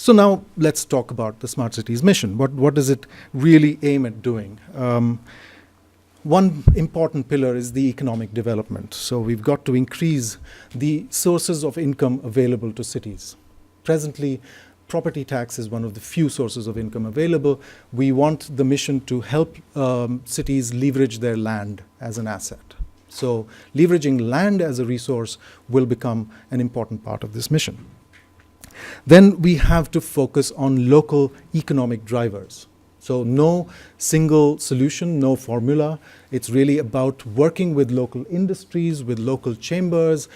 So now let's talk about the Smart Cities mission. What does it really aim at doing? One important pillar is the economic development. So we've got to increase the sources of income available to cities. Presently, property tax is one of the few sources of income available. We want the mission to help cities leverage their land as an asset. So leveraging land as a resource will become an important part of this mission. Then we have to focus on local economic drivers. So no single solution, no formula. It's really about working with local industries, with local chambers,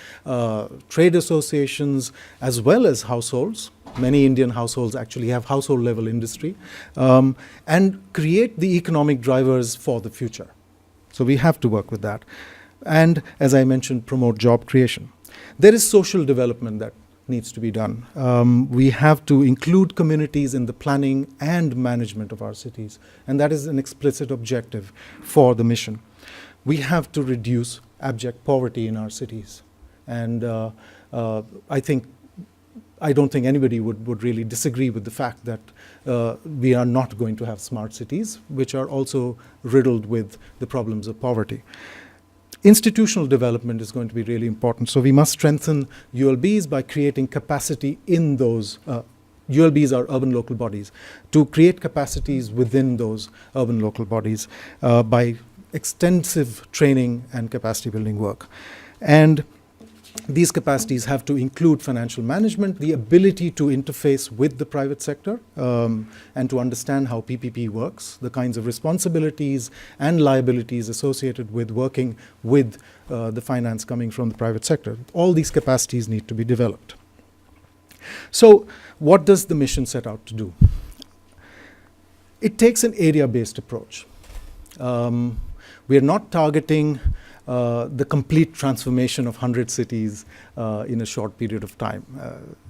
trade associations, as well as households. Many Indian households actually have household level industry, and create the economic drivers for the future. So we have to work with that. And as I mentioned, promote job creation. There is social development that needs to be done. We have to include communities in the planning and management of our cities, and that is an explicit objective for the mission. We have to reduce abject poverty in our cities, and I don't think anybody would really disagree with the fact that we are not going to have smart cities, which are also riddled with the problems of poverty. Institutional development is going to be really important. So we must strengthen ULBs by creating capacity in those. ULBs are urban local bodies. To create capacities within those urban local bodies by extensive training and capacity building work. And these capacities have to include financial management, the ability to interface with the private sector, and to understand how PPP works, the kinds of responsibilities and liabilities associated with working with the finance coming from the private sector. All these capacities need to be developed. So what does the mission set out to do? It takes an area-based approach. We are not targeting the complete transformation of 100 cities in a short period of time.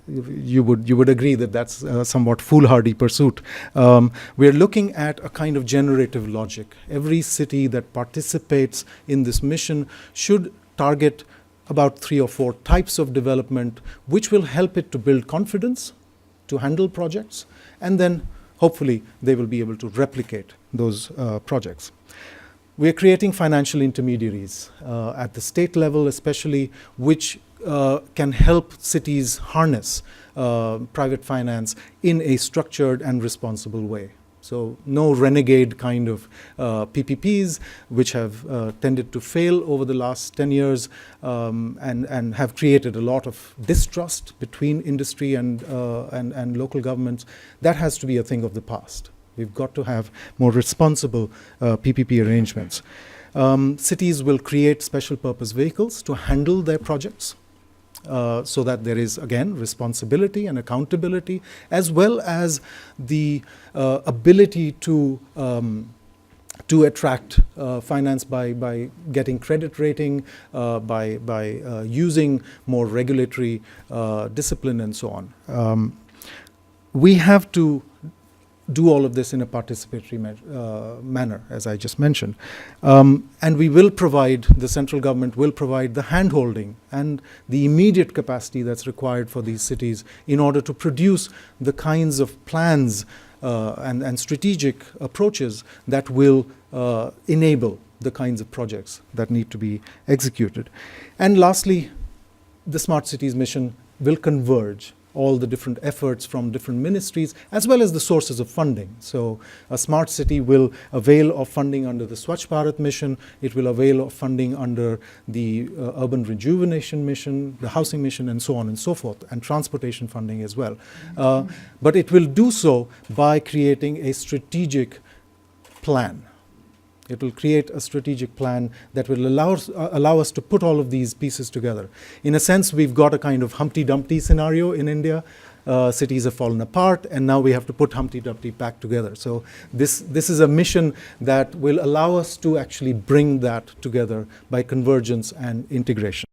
You would agree that that's a somewhat foolhardy pursuit. We're looking at a kind of generative logic. Every city that participates in this mission should target about 3 or 4 types of development, which will help it to build confidence, to handle projects, and then hopefully they will be able to replicate those projects. We're creating financial intermediaries at the state level especially, which can help cities harness private finance in a structured and responsible way. So no renegade kind of PPPs, which have tended to fail over the last 10 years and have created a lot of distrust between industry and local governments. That has to be a thing of the past. We've got to have more responsible PPP arrangements. Cities will create special purpose vehicles to handle their projects so that there is, again, responsibility and accountability, as well as the ability to attract finance by getting credit rating, by using more regulatory discipline and so on. We have to do all of this in a participatory manner, as I just mentioned. And we will provide, the central government will provide the hand-holding and the immediate capacity that's required for these cities in order to produce the kinds of plans and strategic approaches that will enable the kinds of projects that need to be executed. And lastly, the Smart Cities mission will converge all the different efforts from different ministries, as well as the sources of funding. So a smart city will avail of funding under the Swachh Bharat mission. It will avail of funding under the urban rejuvenation mission, the housing mission, and so on and so forth, and transportation funding as well. But it will do so by creating a strategic plan. It will create a strategic plan that will allow us to put all of these pieces together. In a sense, we've got a kind of Humpty Dumpty scenario in India. Cities have fallen apart, and now we have to put Humpty Dumpty back together. So this is a mission that will allow us to actually bring that together by convergence and integration.